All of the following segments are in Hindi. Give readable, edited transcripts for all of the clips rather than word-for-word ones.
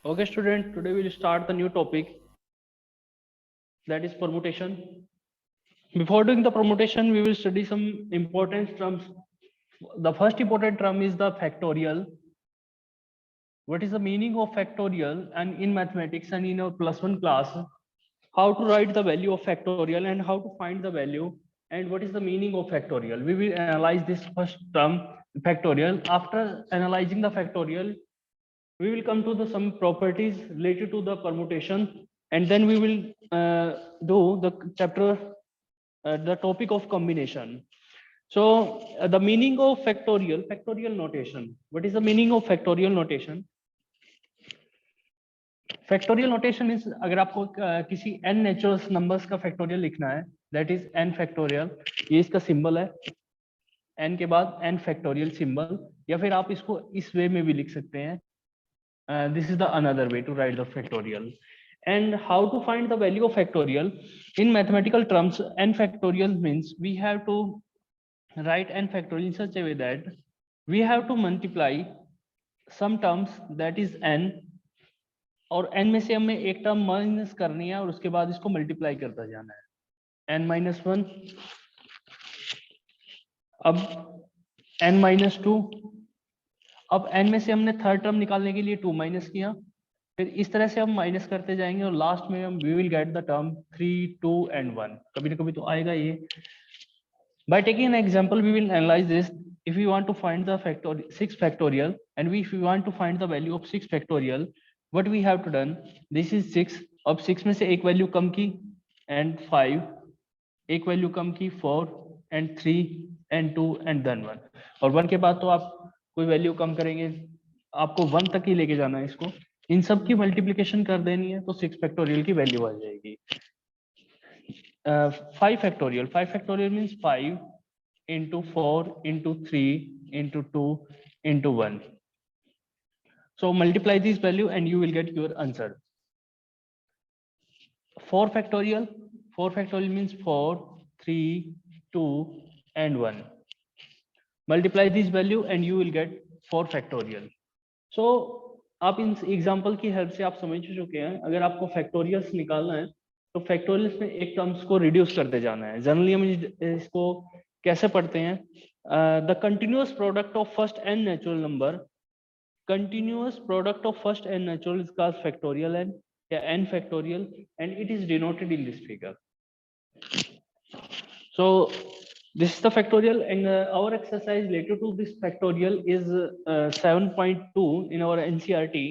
Okay, student, today we'll start the new topic, that is permutation. Before doing the permutation, we will study some important terms. The first important term is the factorial. What is the meaning of factorial? And in mathematics and in our +1 class, how to write the value of factorial and how to find the value and what is the meaning of factorial. We will analyze this first term, factorial. After analyzing the factorial, we will come to the some properties related to the permutation, and then we will do the chapter, the topic of combination. So the meaning of factorial notation. What is the meaning of factorial notation? Factorial notation is, अगर आपको किसी n नेचुरल नंबर्स का फैक्टोरियल लिखना है, दैट इज n फैक्टोरियल, ये इसका सिंबल है, n के बाद n फैक्टोरियल सिंबल, या फिर आप इसको इस वे में भी लिख सकते हैं, this is the another way to write the factorial. And how to find the value of factorial? In mathematical terms, n factorial means we have to write n factorial in such a way that we have to multiply some terms, that is n, और n में से हमें एक टर्म माइनस करनी है और उसके बाद इसको मल्टीप्लाई करता जाना है, n-1, अब n-2, अब n में से हमने थर्ड टर्म निकालने के लिए 2 माइनस किया, फिर इस तरह से हम माइनस करते जाएंगे और लास्ट में हम we will get the term 3, 2 and 1. कभी ना कभी तो आएगा ये. By taking an example, we will analyze this. If we want to find the 6 factorial and if we want to find the value of 6 factorial, what we have to done, this is 6, अब 6 में से एक वैल्यू कम की and 5, एक वैल्यू कम की 4 and 3 and 2 and then 1, और 1 के बाद तो आप कोई वैल्यू कम करेंगे, आपको 1 तक ही लेके जाना है इसको, इन सब की मल्टीप्लिकेशन कर देनी है तो 6 फैक्टोरियल की वैल्यू आ जाएगी. 5 factorial means 5 into 4 into 3 into 2 into 1. So multiply this value and you will get your answer. 4 factorial means 4, 3, 2 and 1. Multiply this value and you will get 4 factorial. So आप इन एग्जांपल की हेल्प से आप समझ चुके हैं, अगर आपको फैक्टोरियल्स निकालना है तो फैक्टोरियल्स में एक टर्म्स को रिड्यूस करते जाना है. जनरली हम इसको कैसे पढ़ते हैं? The continuous product of first n natural number, continuous product of first n natural is called factorial n, या n factorial, and it is denoted in this figure. So this is the factorial, and our exercise related to this factorial is 7.2 in our NCERT.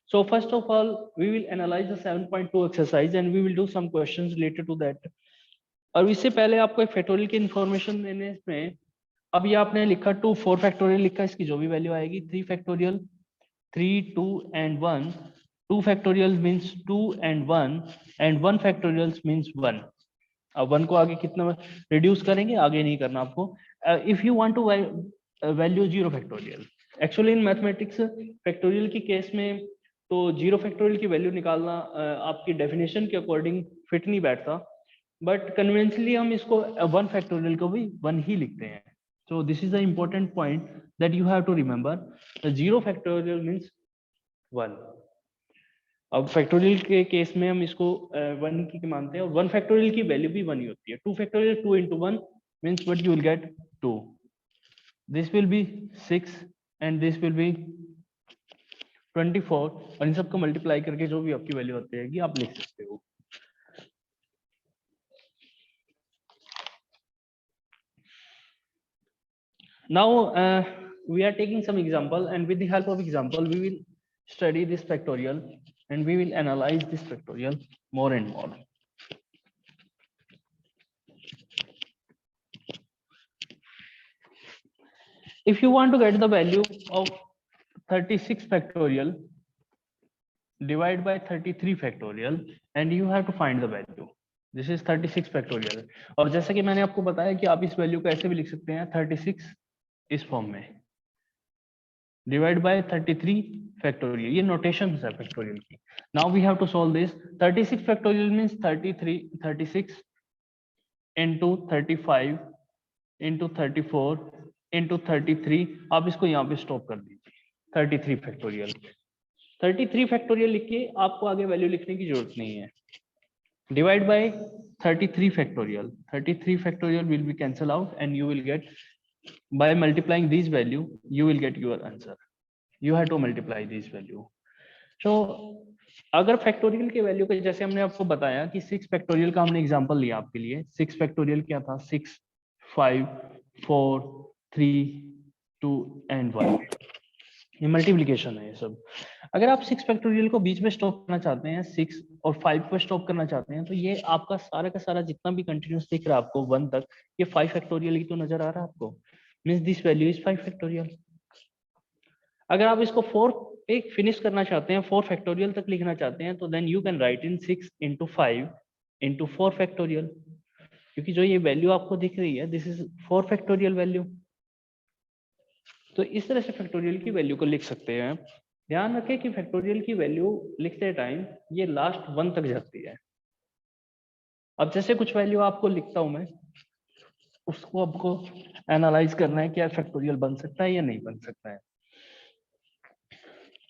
So first of all, we will analyze the 7.2 exercise and we will do some questions related to that. और इससे पहले आपको एक फैक्टोरियल की इंफॉर्मेशन देने में, अब ये आपने लिखा 2, 4 फैक्टोरियल लिखा, इसकी जो भी वैल्यू आएगी 3 factorial, 3, 2 and 1, 2 factorial means 2 and 1 and 1 factorial means 1. अब 1 को आगे कितना रिड्यूस करेंगे, आगे नहीं करना आपको. If you want to value 0 factorial, actually in mathematics factorial की केस में तो 0 फैक्टोरियल की वैल्यू निकालना आपकी डेफिनेशन के अकॉर्डिंग फिट नहीं बैठता, बट कन्वेंशनली हम इसको 1 फैक्टोरियल को भी 1 ही लिखते हैं. So this is the important point that you have to remember. The 0 factorial means 1. अब फैक्टोरियल के केस में हम इसको 1 की मानते हैं और 1 फैक्टोरियल की वैल्यू भी 1 ही होती है. 2 factorial 2 into 1 means what you will get 2. This will be 6 and this will be 24, और इन सबको मल्टीप्लाई करके जो भी आपकी वैल्यू आती है आप लिख सकते हो. Now we are taking some example, and with the help of example we will study this factorial and we will analyze this factorial more and more. If you want to get the value of 36 factorial, divide by 33 factorial and you have to find the value. This is 36 factorial, और जैसा कि मैंने आपको बताया कि आप इस वैल्यू को ऐसे भी लिख सकते हैं 36 इस फॉर्म में, डिवाइड बाय 33 फैक्टोरियल, ये नोटेशन है फैक्टोरियल की. Now we have to solve this. 36 factorial means 36 into 35 into 34 into 33. आप इसको यहाँ पे स्टॉप कर दीजिए. 33 फैक्टोरियल. 33 फैक्टोरियल लिख के आपको आगे वैल्यू लिखने की जरूरत नहीं है। Divide by 33 factorial. 33 factorial will be cancelled out and you will get, by multiplying these value, you will get your answer. You have to multiply these value. So अगर फैक्टोरियल के वैल्यू के जैसे हमने आपको बताया कि 6 फैक्टोरियल का हमने एग्जांपल लिया आपके लिए। 6 फैक्टोरियल क्या था? 6, 5, 4, 3, 2 एंड 1। ये मल्टीप्लिकेशन है ये सब। अगर आप 6 फैक्टोरियल को बीच में स्टॉप करना चाहते हैं, 6 और 5 पर स्टॉप करना चाहते हैं, तो ये आपका सारा का सारा जितना भी कंटिन्यूस दिख रहा है आपको 1 तक, ये 5 फैक्टोरियल ही तो नजर आ रहा है आपको। Means this value is 5 factorial. अगर आप इसको 4 पे फिनिश करना चाहते हैं, 4 फैक्टोरियल तक लिखना चाहते हैं, तो then you can write in 6 into 5 into 4 factorial, क्योंकि जो ये वैल्यू आपको दिख रही है दिस इज 4 फैक्टोरियल वैल्यू। तो इस तरह से फैक्टोरियल की वैल्यू को लिख सकते हैं। ध्यान रखें कि फैक्टोरियल की वैल्यू लिखते टाइम ये लास्ट 1 तक जाती है। अब जैसे कुछ वैल्यू आपको लिखता हूं मैं, उसको आपको एनालाइज करना है क्या फैक्टोरियल बन सकता है या नहीं बन सकता है।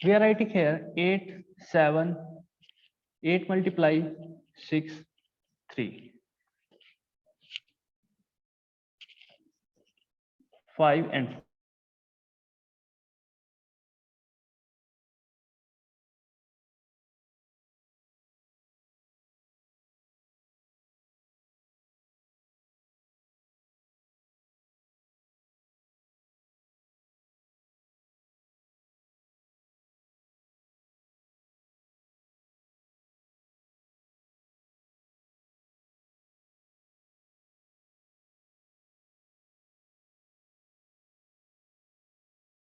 We are writing here 8, 7, 8 multiply 6, 3, 5 and